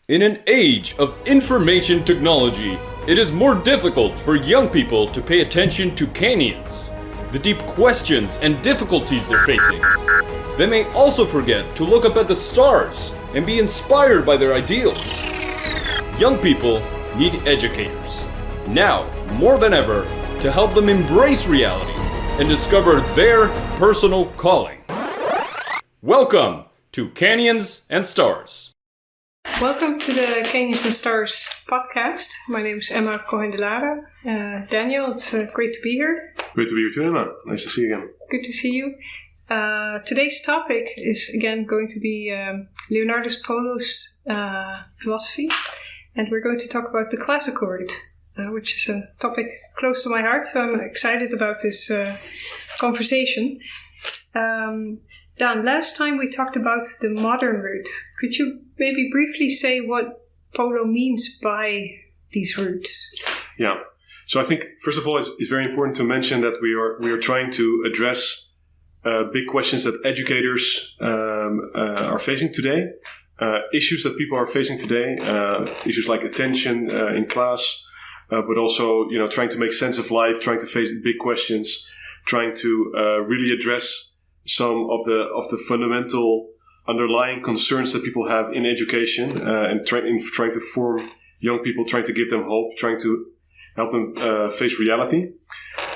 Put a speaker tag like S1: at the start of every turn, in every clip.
S1: In an age of information technology, it is more difficult for young people to pay attention to canyons, the deep questions and difficulties they're facing. They may also forget to look up at the stars and be inspired by their ideals. Young people need educators, now more than ever, to help them embrace reality and discover their personal calling. Welcome to Canyons and Stars.
S2: Welcome to the Canyons and Stars podcast. My name is Emma Cohen de Lara. Daniel, it's great to be here.
S3: Great to be here too, Emma. Nice to see you again.
S2: Good to see you. Today's topic is again going to be Leonardus Polo's philosophy, and we're going to talk about the classical route, which is a topic close to my heart, so I'm excited about this conversation. Dan, last time we talked about the modern route. Could you maybe briefly say what Polo means by these routes?
S3: Yeah. So I think, first of all, it's very important to mention that we are trying to address big questions that educators are facing today, issues that people are facing today, issues like attention in class, but also trying to make sense of life, trying to face big questions, trying to really address some of the fundamental underlying concerns that people have in education, and trying to form young people, trying to give them hope, trying to help them face reality.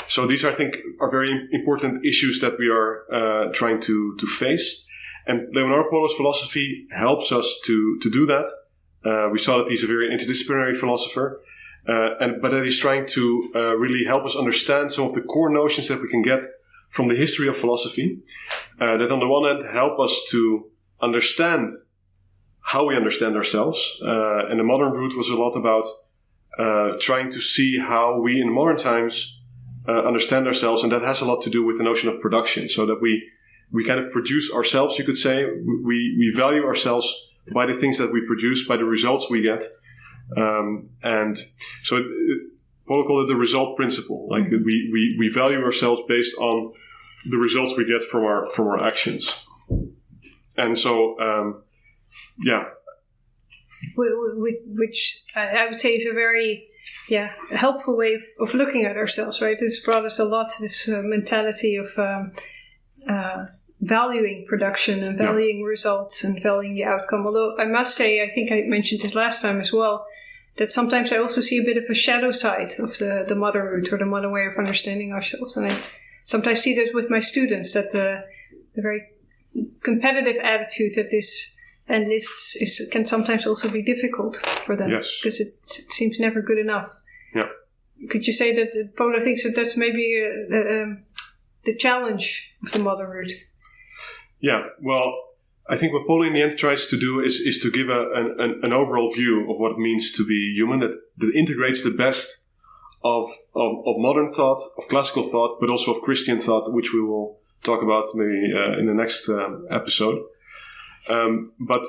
S3: So these, I think, are very important issues that we are trying to face. And Leonardo Polo's philosophy helps us to do that. We saw that he's a very interdisciplinary philosopher, but that he's trying to really help us understand some of the core notions that we can get from the history of philosophy, that on the one hand help us to understand how we understand ourselves. And the modern route was a lot about trying to see how we in modern times understand ourselves, and that has a lot to do with the notion of production, so that we kind of produce ourselves, you could say. We value ourselves by the things that we produce, by the results we get. And so Polo called it the result principle. Like we value ourselves based on the results we get from our actions. And so,
S2: Which I would say is a very helpful way of looking at ourselves, right? It's brought us a lot, this mentality of valuing production and valuing results and valuing the outcome. Although I must say, I think I mentioned this last time as well, that sometimes I also see a bit of a shadow side of the modern route or the modern way of understanding ourselves. And I sometimes see that with my students, that the very competitive attitude that this enlists can sometimes also be difficult for them.
S3: Yes.
S2: Because it seems never good enough.
S3: Yeah.
S2: Could you say that Polo thinks that that's maybe the challenge of the modern route? Yeah.
S3: Well, I think what Polo in the end tries to do is to give an overall view of what it means to be human, that integrates the best of modern thought, of classical thought, but also of Christian thought, which we will talk about maybe in the next episode. But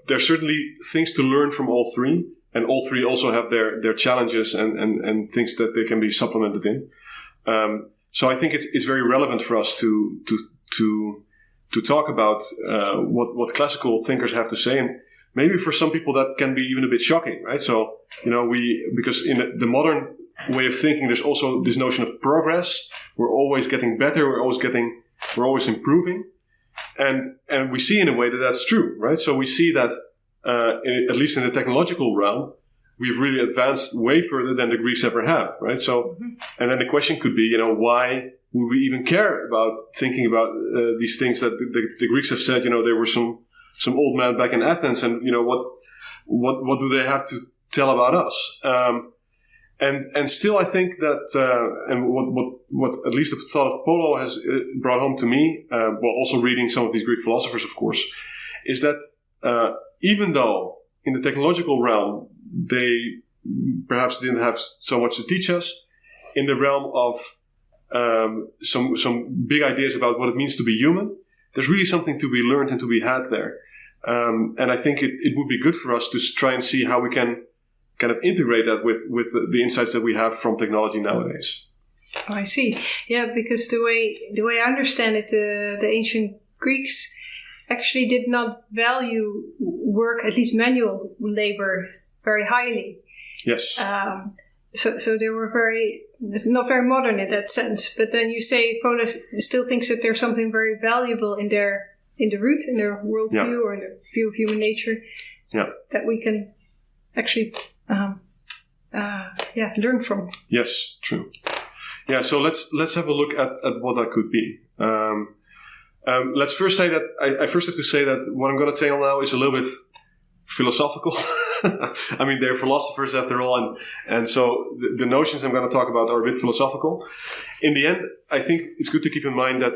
S3: there's certainly things to learn from all three, and all three also have their challenges and things that they can be supplemented in. So I think it's very relevant for us to talk about what classical thinkers have to say, and maybe for some people that can be even a bit shocking, right? So because in the modern way of thinking, there's also this notion of progress. We're always getting better. We're always improving, and we see in a way that that's true, right? So we see that at least in the technological realm, we've really advanced way further than the Greeks ever have, right? So, and then the question could be, why would we even care about thinking about these things that the Greeks have said? There were some old man back in Athens, and what do they have to tell about us? And still, I think that and what at least the thought of Polo has brought home to me, while also reading some of these Greek philosophers, of course, is that even though in the technological realm they perhaps didn't have so much to teach us, in the realm of some big ideas about what it means to be human, there's really something to be learned and to be had there. And I think it would be good for us to try and see how we can kind of integrate that with the insights that we have from technology nowadays.
S2: Oh, I see. Yeah, because the way I understand it, the ancient Greeks actually did not value work, at least manual labor, very highly.
S3: Yes.
S2: So they were not very modern in that sense. But then you say Pola still thinks that there's something very valuable in the root, in their worldview, or in their view of human nature, that we can actually learn from.
S3: Yes, true. Yeah, so let's have a look at what that could be. Let's first say that I first have to say that what I'm going to tell now is a little bit philosophical. I mean, they're philosophers after all, and so the notions I'm going to talk about are a bit philosophical. In the end, I think it's good to keep in mind that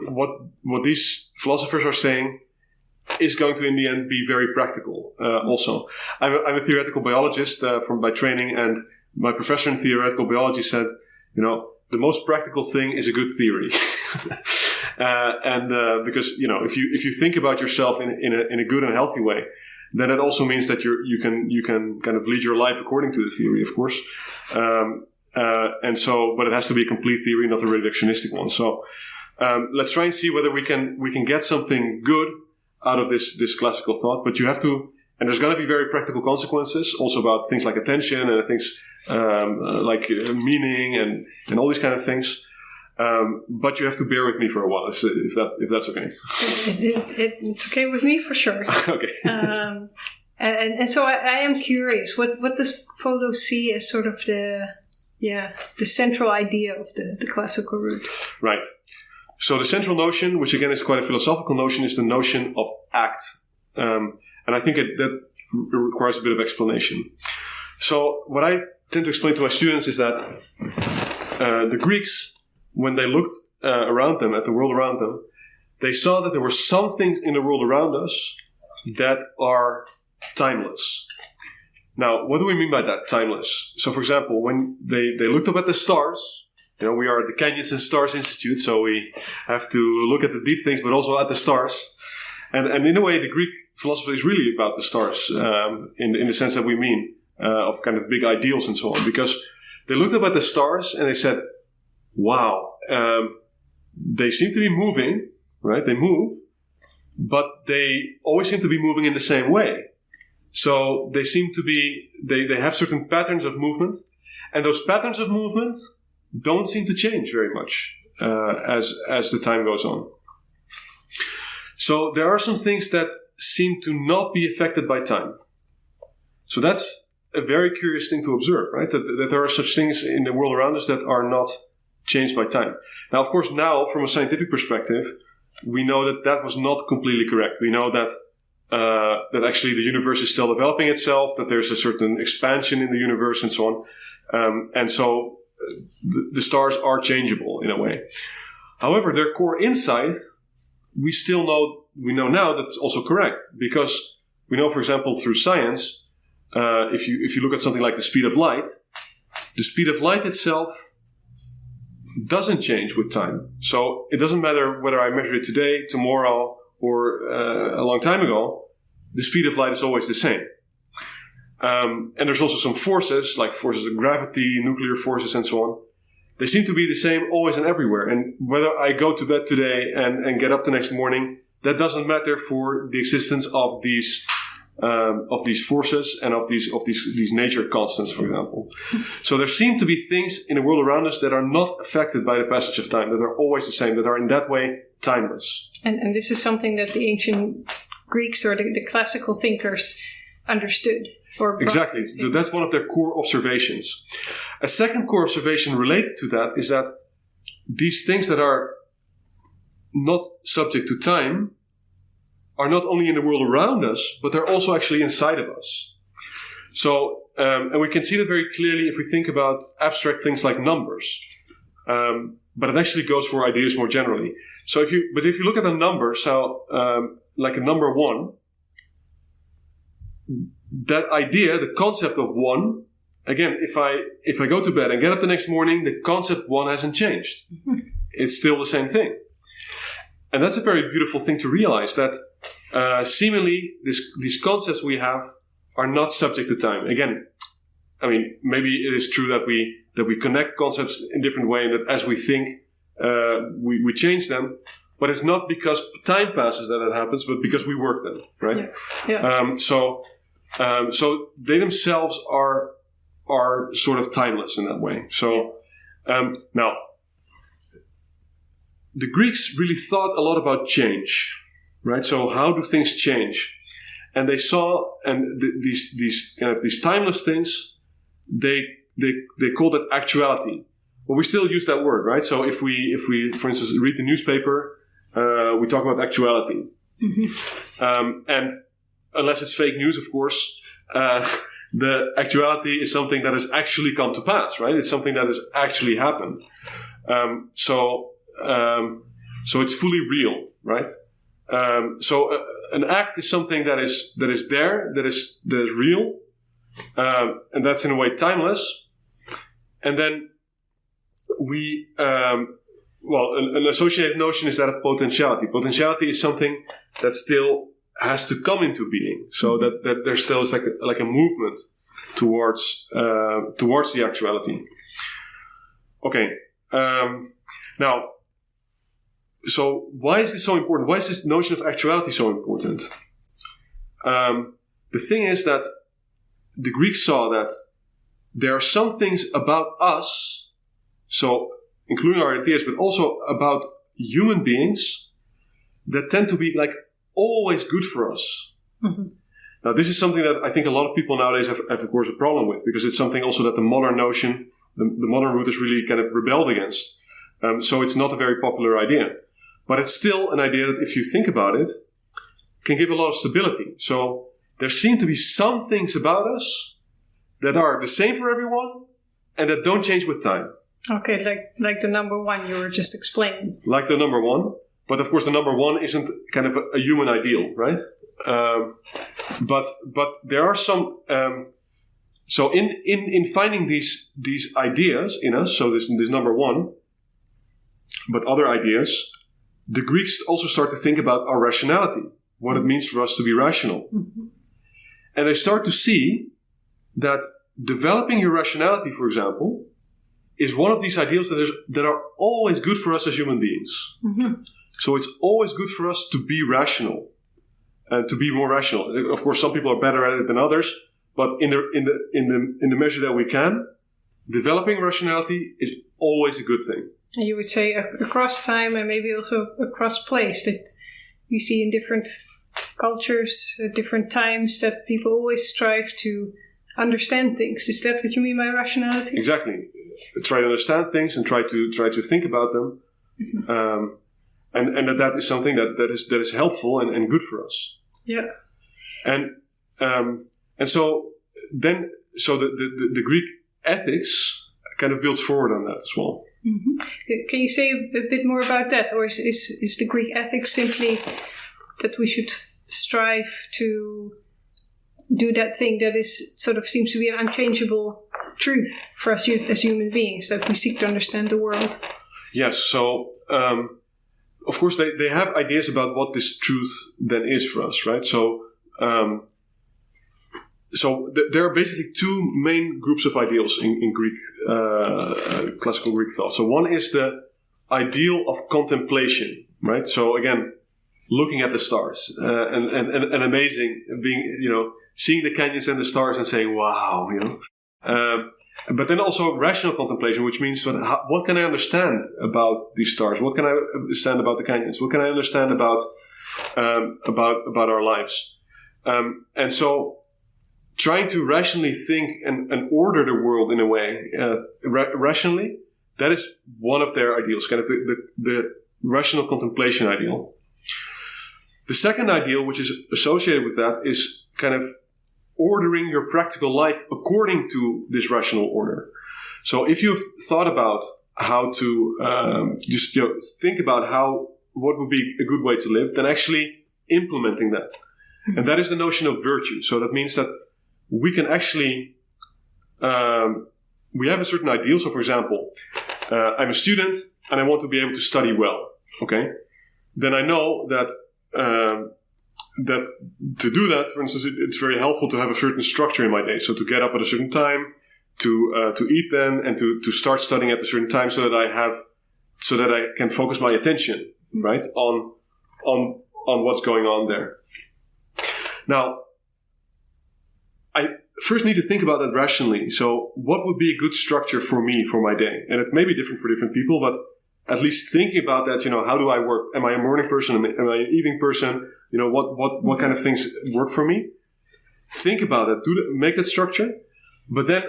S3: what these philosophers are saying is going to, in the end, be very practical. Also, I'm a theoretical biologist by training, and my professor in theoretical biology said, the most practical thing is a good theory. Because if you think about yourself in a good and healthy way, then it also means that you can kind of lead your life according to the theory, of course. But it has to be a complete theory, not a reductionistic one. So let's try and see whether we can get something good out of this classical thought. But you have to, and there's going to be very practical consequences, also about things like attention and things like meaning and all these kind of things. But you have to bear with me for a while, if that's okay.
S2: It's okay with me for sure.
S3: Okay.
S2: And so I am curious. What does Polo see as sort of the central idea of the classical root?
S3: Right. So the central notion, which again is quite a philosophical notion, is the notion of act, and I think that requires a bit of explanation. So what I tend to explain to my students is that the Greeks, when they looked around them, at the world around them, they saw that there were some things in the world around us that are timeless. Now, what do we mean by that, timeless? So, for example, when they looked up at the stars, we are at the Canyons and Stars Institute, so we have to look at the deep things, but also at the stars. And in a way, the Greek philosophy is really about the stars, in the sense that we mean, of kind of big ideals and so on. Because they looked up at the stars and they said, wow, they seem to be moving, right? They move, but they always seem to be moving in the same way. So they seem to be, they have certain patterns of movement, and those patterns of movement don't seem to change very much as the time goes on. So there are some things that seem to not be affected by time. So that's a very curious thing to observe, right? That there are such things in the world around us that are not changed by time. Now, of course, from a scientific perspective, we know that was not completely correct. We know that actually the universe is still developing itself, that there's a certain expansion in the universe and so on. And so the stars are changeable in a way. However, their core insight, we know now that's also correct, because we know, for example, through science, if you look at something like the speed of light itself doesn't change with time. So it doesn't matter whether I measure it today, tomorrow, or a long time ago, the speed of light is always the same. And there's also some forces, like forces of gravity, nuclear forces, and so on. They seem to be the same always and everywhere. And whether I go to bed today and get up the next morning, that doesn't matter for the existence of these forces and of these nature constants, for example. So there seem to be things in the world around us that are not affected by the passage of time, that are always the same, that are in that way timeless. And
S2: this is something that the ancient Greeks or the classical thinkers understood.
S3: Exactly. So that's one of their core observations. A second core observation related to that is that these things that are not subject to time are not only in the world around us, but they're also actually inside of us. So, and we can see that very clearly if we think about abstract things like numbers. But it actually goes for ideas more generally. So if you look at a number, like a number 1, that idea, the concept of 1, again, if I go to bed and get up the next morning, the concept 1 hasn't changed. It's still the same thing. And that's a very beautiful thing to realize, that seemingly these concepts we have are not subject to time. Again, I mean, maybe it is true that we connect concepts in different ways, and that as we think, we change them. but it's not because time passes that it happens, but because we work them, right?
S2: Yeah.
S3: So they themselves are sort of timeless in that way. So now, the Greeks really thought a lot about change, right? So how do things change? And they saw, and these timeless things, they called it actuality. Well, we still use that word, right? So if we, for instance, read the newspaper, we talk about actuality. Mm-hmm. And unless it's fake news, of course, the actuality is something that has actually come to pass, right? It's something that has actually happened. So it's fully real, right? So an act is something that is there, that is real, and that's in a way timeless. And then an associated notion is that of potentiality. Potentiality is something that still has to come into being, so that there still is like a movement towards the actuality. Okay, now. So why is this so important? Why is this notion of actuality so important? The thing is that the Greeks saw that there are some things about us, so including our ideas, but also about human beings, that tend to be like always good for us. Mm-hmm. Now, this is something that I think a lot of people nowadays have of course, a problem with, because it's something also that the modern notion, the modern root has really kind of rebelled against. So it's not a very popular idea. But it's still an idea that, if you think about it, can give a lot of stability. So there seem to be some things about us that are the same for everyone and that don't change with time.
S2: Okay, like the number one you were just explaining.
S3: Like the number one. But of course the number one isn't kind of a human ideal, right? But there are some... so in finding these ideas in us, so this number one, but other ideas... The Greeks also start to think about our rationality, what it means for us to be rational. Mm-hmm. And they start to see that developing your rationality, for example, is one of these ideals that are always good for us as human beings. Mm-hmm. So it's always good for us to be rational and to be more rational. Of course, some people are better at it than others, but in the measure that we can, developing rationality is always a good thing.
S2: And you would say across time and maybe also across place, that you see in different cultures, at different times, that people always strive to understand things. Is that what you mean by rationality?
S3: Exactly. Try to understand things and try to think about them, mm-hmm. And that is something that is helpful and good for us.
S2: Yeah.
S3: And so the Greek ethics kind of builds forward on that as well.
S2: Mm-hmm. Can you say a bit more about that? Or is the Greek ethics simply that we should strive to do that thing that is sort of seems to be an unchangeable truth for us as human beings, that we seek to understand the world? Yes.
S3: So, of course, they have ideas about what this truth then is for us, right? So, there are basically two main groups of ideals in Greek, classical Greek thought. So one is the ideal of contemplation, right? So again, looking at the stars and amazing, being, seeing the canyons and the stars and saying, wow, but then also rational contemplation, which means what can I understand about these stars? What can I understand about the canyons? What can I understand about our lives? And so, trying to rationally think and order the world in a way, rationally, that is one of their ideals, kind of the rational contemplation ideal. The second ideal, which is associated with that, is kind of ordering your practical life according to this rational order. So if you've thought about how to just think about what would be a good way to live, then actually implementing that. And that is the notion of virtue. So that means that we can actually, we have a certain ideal. So for example, I'm a student and I want to be able to study well. Okay. Then I know that to do that, for instance, it's very helpful to have a certain structure in my day. So to get up at a certain time, to eat then, and to start studying at a certain time, so that I can focus my attention right? On what's going on there. Now, I first need to think about that rationally. So what would be a good structure for me for my day? And it may be different for different people, but at least thinking about that, how do I work? Am I a morning person? Am I an evening person? What kind of things work for me? Think about it. Make that structure. But then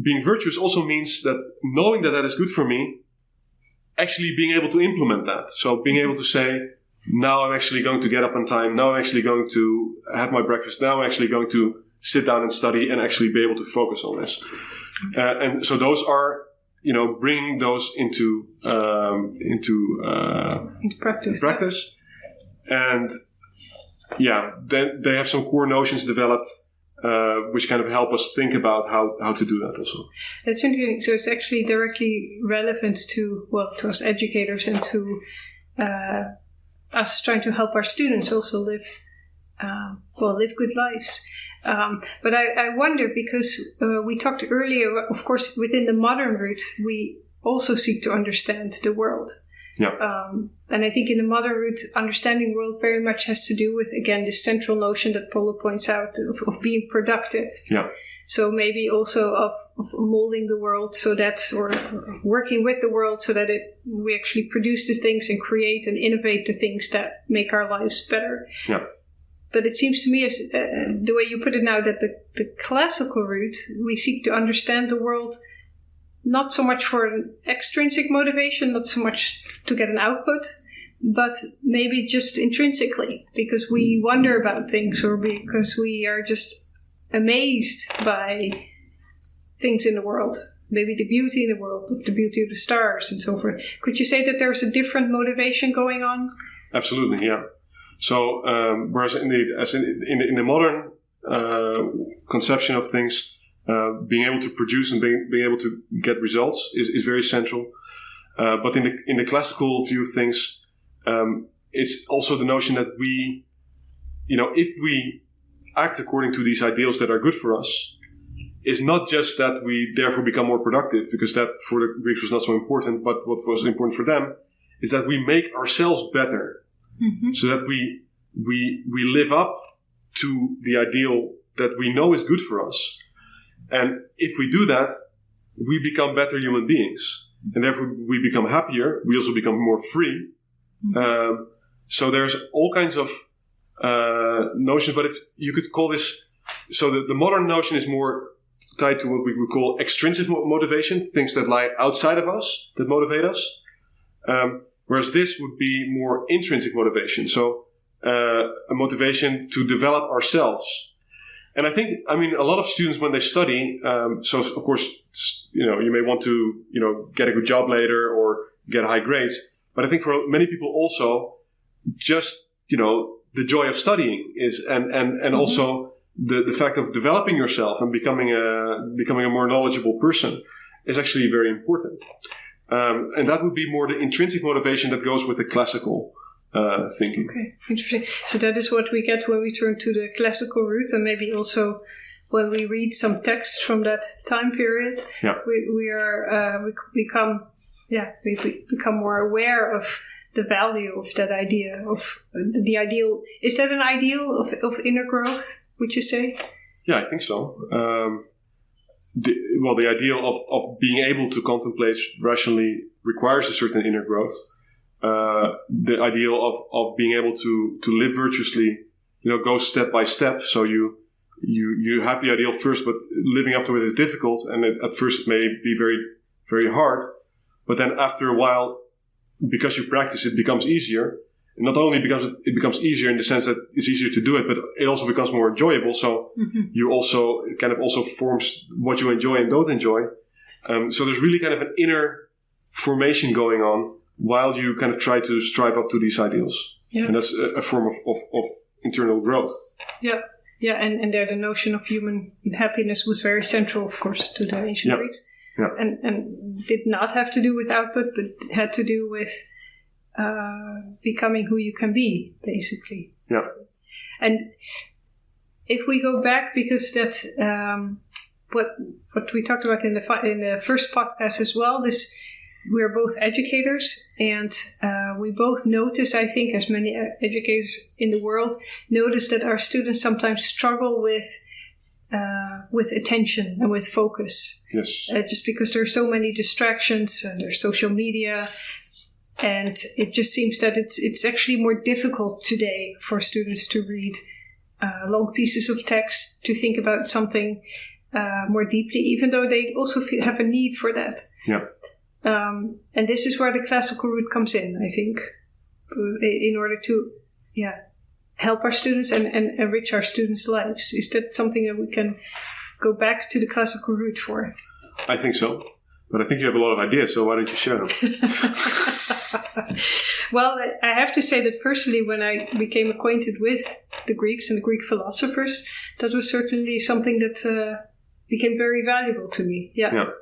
S3: being virtuous also means that knowing that is good for me, actually being able to implement that. So being able to say, now I'm actually going to get up on time. Now I'm actually going to have my breakfast. Now I'm actually going to sit down and study and actually be able to focus on this. And so those are, bringing those into practice. And then they have some core notions developed, which kind of help us think about how to do that also.
S2: That's interesting. So it's actually directly relevant to us educators and to us trying to help our students also live good lives. But I wonder, because we talked earlier, of course, within the modern route, we also seek to understand the world.
S3: Yeah.
S2: And I think in the modern route, understanding the world very much has to do with, again, this central notion that Paula points out of being productive.
S3: Yeah.
S2: So maybe also of molding the world or working with the world so that we actually produce the things and create and innovate the things that make our lives better.
S3: Yeah.
S2: But it seems to me, as the way you put it now, that the classical route, we seek to understand the world not so much for an extrinsic motivation, not so much to get an output, but maybe just intrinsically, because we wonder about things or because we are just amazed by things in the world. Maybe the beauty in the world, the beauty of the stars and so forth. Could you say that there's a different motivation going on?
S3: Absolutely, yeah. So, whereas in the modern conception of things, being able to produce and being able to get results is very central. But in the classical view of things, it's also the notion that we, if we act according to these ideals that are good for us, it's not just that we therefore become more productive, because that for the Greeks was not so important, but what was important for them is that we make ourselves better. Mm-hmm. So that we live up to the ideal that we know is good for us. And if we do that, we become better human beings. And therefore we become happier. We also become more free. Mm-hmm. So there's all kinds of notions, but you could call this... So the modern notion is more tied to what we would call extrinsic motivation, things that lie outside of us, that motivate us. Whereas this would be more intrinsic motivation. So a motivation to develop ourselves. And I think, a lot of students when they study, so of course, you may want to, get a good job later or get high grades. But I think for many people also, just, the joy of studying is, and also the fact of developing yourself and becoming a more knowledgeable person is actually very important. And that would be more the intrinsic motivation that goes with the classical thinking. Okay,
S2: interesting. So that is what we get when we turn to the classical route, and maybe also when we read some text from that time period.
S3: Yeah.
S2: we become more aware of the value of that idea of the ideal. Is that an ideal of inner growth, would you say?
S3: Yeah, I think so. The ideal of being able to contemplate rationally requires a certain inner growth. The ideal of being able to live virtuously, goes step by step. So you have the ideal first, but living up to it is difficult, and at first it may be very, very hard. But then after a while, because you practice, it becomes easier. And not only it becomes easier in the sense that it's easier to do it, but it also becomes more enjoyable. So it kind of also forms what you enjoy and don't enjoy. So there's really kind of an inner formation going on while you kind of try to strive up to these ideals. Yeah. And that's a form of internal growth. Yeah.
S2: Yeah, and there the notion of human happiness was very central, of course, to the ancient Greeks.
S3: Yeah.
S2: And did not have to do with output, but had to do with becoming who you can be, basically.
S3: Yeah.
S2: And if we go back, because that's what we talked about in the first podcast as well, this we're both educators, and we both notice, I think, as many educators in the world, notice that our students sometimes struggle with attention and with focus.
S3: Yes.
S2: Just because there are so many distractions, and there's social media, and it just seems that it's actually more difficult today for students to read long pieces of text, to think about something more deeply, even though they also have a need for that.
S3: Yeah.
S2: And this is where the classical route comes in, I think, in order to help our students and enrich our students' lives. Is that something that we can go back to the classical route for?
S3: I think so. But I think you have a lot of ideas, so why don't you share them?
S2: Well, I have to say that personally, when I became acquainted with the Greeks and the Greek philosophers, that was certainly something that became very valuable to me. Yeah.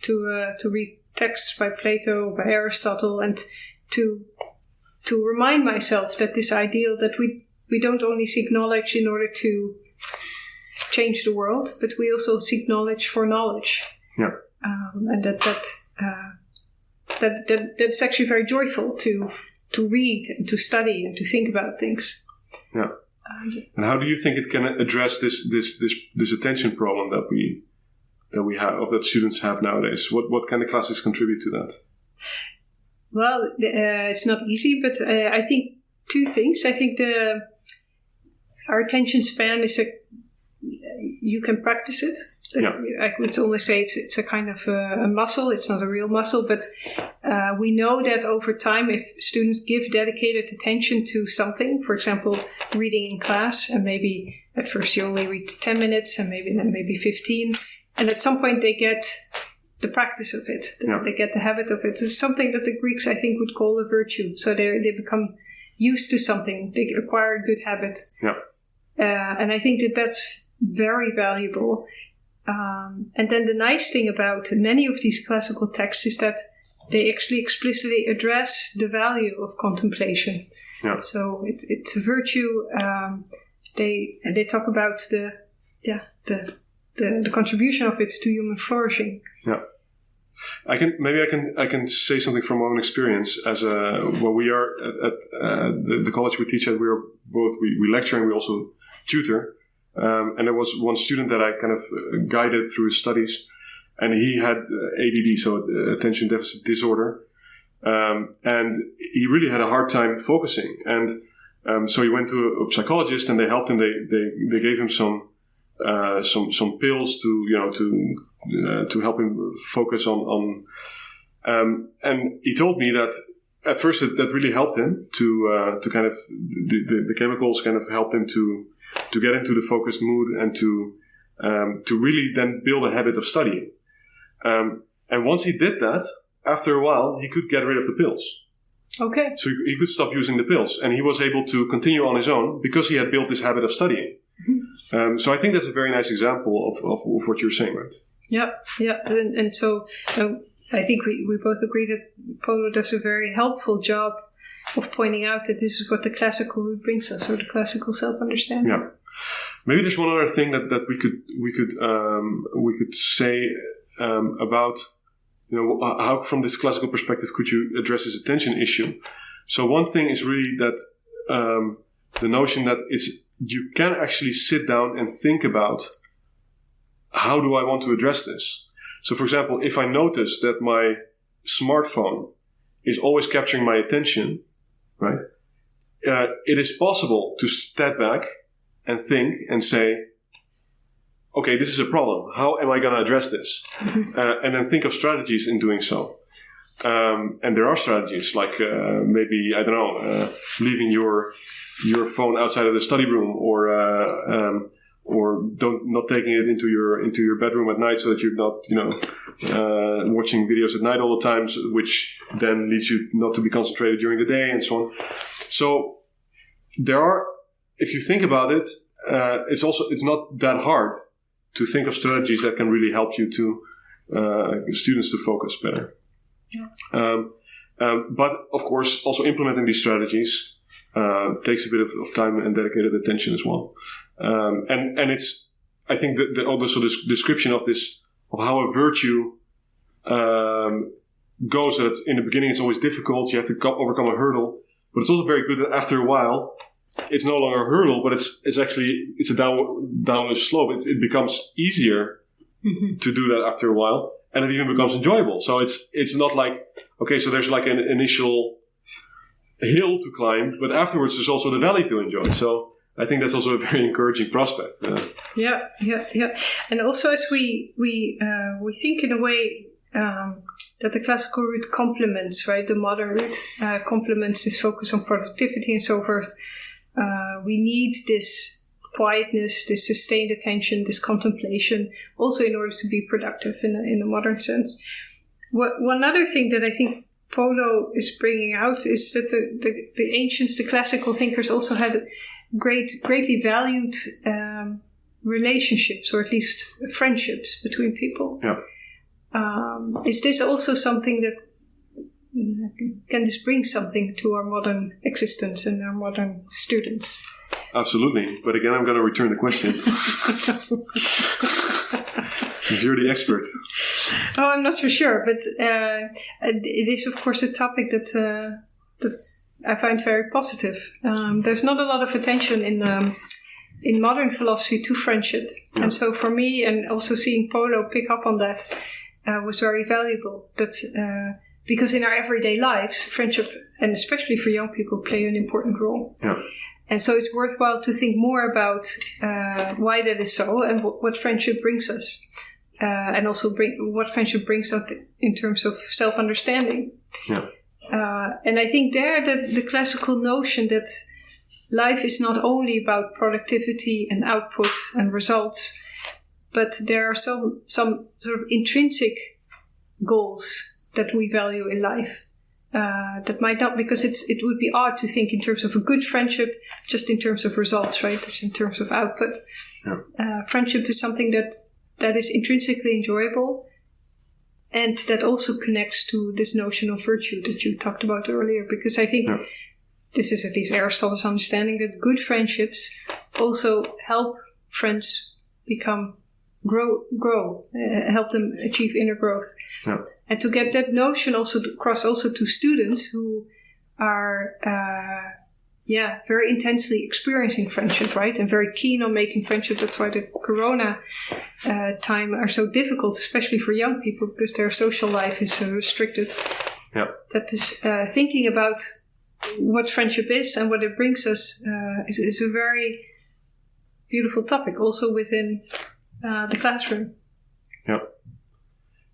S2: To read texts by Plato, by Aristotle, and to remind myself that this ideal that we don't only seek knowledge in order to change the world, but we also seek knowledge for knowledge.
S3: Yeah.
S2: And that's actually very joyful to read and to study and to think about things.
S3: Yeah. And how do you think it can address this attention problem that we have, or that students have nowadays? What can the classics contribute to that?
S2: Well, it's not easy, but I think two things. I think our attention span is you can practice it.
S3: Yeah.
S2: I would almost say it's a kind of a muscle. It's not a real muscle, but we know that over time, if students give dedicated attention to something, for example, reading in class, and maybe at first you only read 10 minutes, and maybe 15, and at some point they get the practice of it. They get the habit of it. It's something that the Greeks, I think, would call a virtue. So they become used to something. They acquire a good habit.
S3: Yeah.
S2: And I think that's very valuable. And then the nice thing about many of these classical texts is that they actually explicitly address the value of contemplation.
S3: Yeah.
S2: So it's a virtue. They talk about the contribution of it to human flourishing.
S3: Yeah. I can say something from my own experience. As when we are at the college we teach at, we lecture and we also tutor. And there was one student that I kind of guided through his studies, and he had ADD, so attention deficit disorder, and he really had a hard time focusing. And so he went to a psychologist, and they helped him. They gave him some pills to help him focus on. And he told me that at first that really helped him to kind of the chemicals kind of helped him to get into the focused mood and to really then build a habit of studying. And once he did that, after a while, he could get rid of the pills.
S2: Okay.
S3: So he could stop using the pills, and he was able to continue on his own because he had built this habit of studying. Mm-hmm. So I think that's a very nice example of what you're saying, right?
S2: Yeah. And so I think we both agree that Polo does a very helpful job of pointing out that this is what the classical route brings us, or the classical self-understanding.
S3: Yeah. Maybe there's one other thing that we could say about, how from this classical perspective could you address this attention issue. So one thing is really that the notion that you can actually sit down and think about, how do I want to address this? So for example, if I notice that my smartphone is always capturing my attention, right? It is possible to step back and think and say, okay, this is a problem. How am I going to address this? And then think of strategies in doing so. And there are strategies like maybe, I don't know, leaving your phone outside of the study room, or not taking it into your bedroom at night, so that you're not watching videos at night all the time, which then leads you not to be concentrated during the day, and so on. So there are, if you think about it, it's not that hard to think of strategies that can really help you to students to focus better. Yeah. But of course, also implementing these strategies takes a bit of time and dedicated attention as well. And it's, I think also this description of how a virtue goes that in the beginning it's always difficult. You have to overcome a hurdle, but it's also very good that after a while it's no longer a hurdle, but it's a downward slope. It becomes easier to do that after a while, and it even becomes enjoyable. So it's not like, okay, so there's like an initial hill to climb, but afterwards there's also the valley to enjoy. So I think that's also a very encouraging prospect.
S2: Yeah. And also, as we think in a way that the classical route complements, right, the modern route complements this focus on productivity and so forth. We need this quietness, this sustained attention, this contemplation, also in order to be productive in a modern sense. One other thing that I think Polo is bringing out is that the ancients, the classical thinkers, also had greatly valued relationships, or at least friendships between people.
S3: Yeah.
S2: Is this also something that can this bring something to our modern existence and our modern students?
S3: Absolutely. But again, I'm going to return the question. You're the expert.
S2: Oh, I'm not so sure, but it is, of course, a topic that I find very positive. There's not a lot of attention in modern philosophy to friendship. Yeah. And so for me, and also seeing Polo pick up on that, was very valuable. Because in our everyday lives, friendship, and especially for young people, play an important role. Yeah. And so it's worthwhile to think more about why that is so, and what friendship brings us. And also what friendship brings us in terms of self-understanding. Yeah. And I think there that the classical notion that life is not only about productivity and output and results, but there are some sort of intrinsic goals that we value in life. That might not, because it would be odd to think in terms of a good friendship just in terms of results, right? Just in terms of output. Yeah. Friendship is something that is intrinsically enjoyable, and that also connects to this notion of virtue that you talked about earlier. Because I think this is at least Aristotle's understanding, that good friendships also help friends grow, help them achieve inner growth. Yeah. And to get that notion also across also to students who are very intensely experiencing friendship, right? And very keen on making friendship. That's why the Corona time are so difficult, especially for young people, because their social life is so restricted. Yeah. That is thinking about what friendship is and what it brings us is a very beautiful topic, also within the classroom.
S3: Yeah.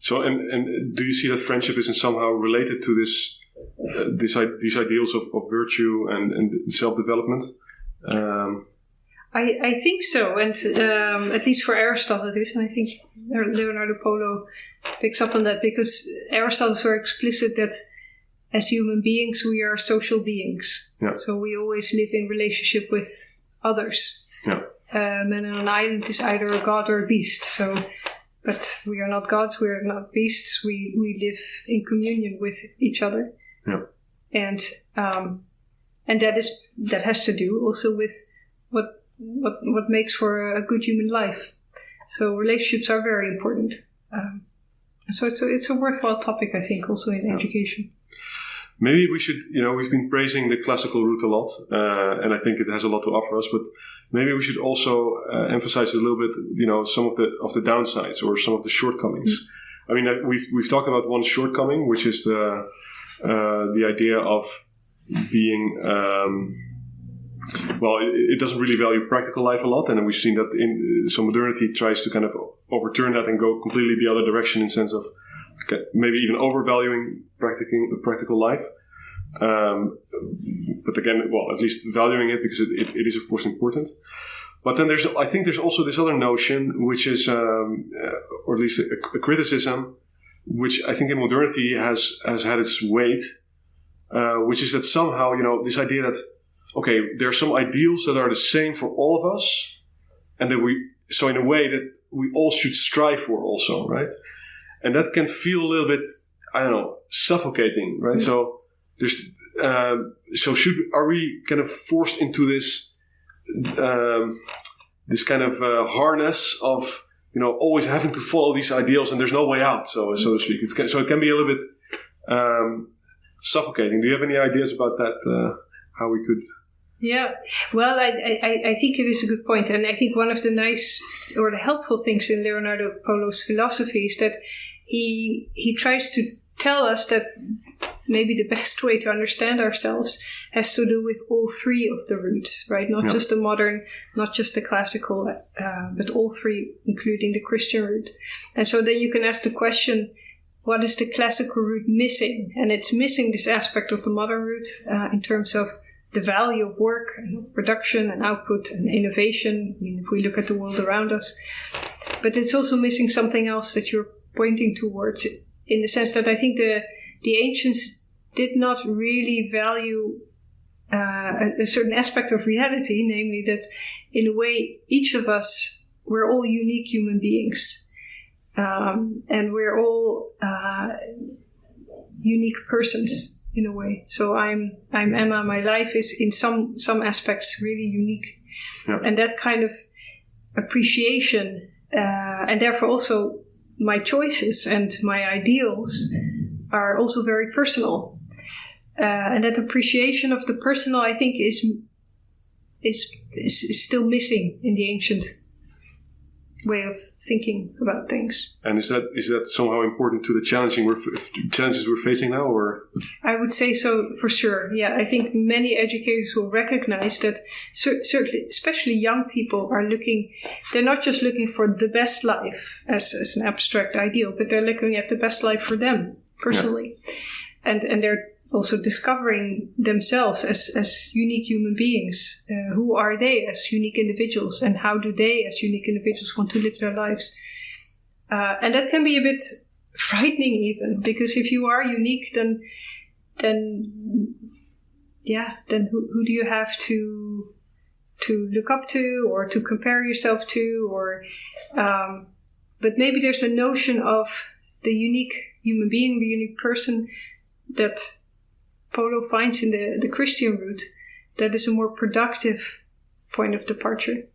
S3: So, and do you see that friendship is somehow related to these ideals of virtue and self-development?
S2: I think so, and at least for Aristotle it is, and I think Leonardo Polo picks up on that, because Aristotle is very explicit that as human beings we are social beings. Yeah. So we always live in relationship with others. Yeah. Man on an island is either a god or a beast. So, but we are not gods, we are not beasts. We live in communion with each other. Yeah. And that has to do also with what makes for a good human life. So relationships are very important. So it's a worthwhile topic, I think, also in education.
S3: Maybe we should, we've been praising the classical route a lot, and I think it has a lot to offer us, but maybe we should also emphasize a little bit, some of the downsides or some of the shortcomings. Mm-hmm. I mean, we've talked about one shortcoming, which is the idea of being, it doesn't really value practical life a lot, and we've seen that so modernity tries to kind of overturn that and go completely the other direction in sense of maybe even overvaluing practical life. But again, at least valuing it, because it is of course important. But then I think there's also this other notion, which is, or at least a criticism, which I think in modernity has had its weight, which is that somehow, this idea that, okay, there are some ideals that are the same for all of us, and that so in a way that we all should strive for also, right? And that can feel a little bit, suffocating, right? So there's, are we kind of forced into this kind of harness of, always having to follow these ideals, and there's no way out, so to speak. So it can be a little bit suffocating. Do you have any ideas about that? How we could?
S2: Yeah, well, I think it is a good point, and I think one of the nice or the helpful things in Leonardo Polo's philosophy is that he tries to tell us that maybe the best way to understand ourselves has to do with all three of the roots, right? Not just the modern, not just the classical, but all three, including the Christian root. And so then you can ask the question, what is the classical root missing? And it's missing this aspect of the modern root in terms of the value of work and production and output and innovation. I mean, if we look at the world around us. But it's also missing something else that you're pointing towards, in the sense that I think the ancients did not really value a certain aspect of reality, namely that in a way each of us, we're all unique human beings. And we're all unique persons in a way. So I'm Emma, my life is in some aspects really unique. Yeah. And that kind of appreciation, and therefore also my choices and my ideals are also very personal. And that appreciation of the personal, I think, is still missing in the ancient way of thinking about things.
S3: And is that somehow important to the challenges we're facing now, or?
S2: I would say so, for sure. Yeah, I think many educators will recognize that certainly, especially young people, they're not just looking for the best life as an abstract ideal, but they're looking at the best life for them personally. Yeah. And they're also discovering themselves as unique human beings. Who are they as unique individuals, and how do they as unique individuals want to live their lives? And that can be a bit frightening even, because if you are unique, then who do you have to look up to or to compare yourself to? Or but maybe there's a notion of the unique human being, the unique person that Polo finds in the Christian root, that is a more productive point of departure.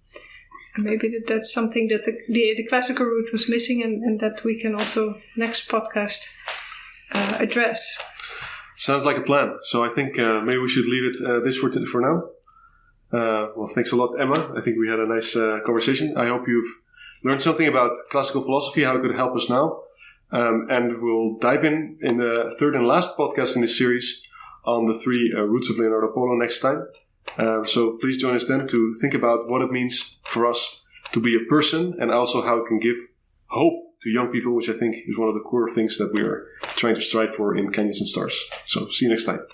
S2: And maybe that's something that the classical root was missing, and that we can also, next podcast, address.
S3: Sounds like a plan. So I think maybe we should leave it this for now. Well, thanks a lot, Emma. I think we had a nice conversation. I hope you've learned something about classical philosophy, how it could help us now. And we'll dive in the third and last podcast in this series on the three roots of Leonardo Polo next time. So please join us then to think about what it means for us to be a person, and also how it can give hope to young people, which I think is one of the core things that we are trying to strive for in Canyons and Stars. So see you next time.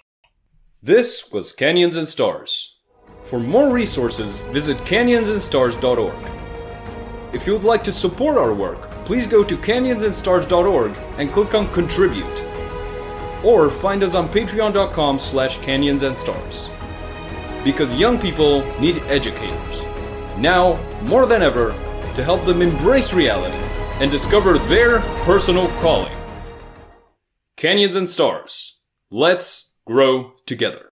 S1: This was Canyons and Stars. For more resources, visit canyonsandstars.org. If you would like to support our work, please go to canyonsandstars.org and click on Contribute. Or find us on patreon.com/canyonsandstars. Because young people need educators, now more than ever, to help them embrace reality and discover their personal calling. Canyons and Stars. Let's grow together.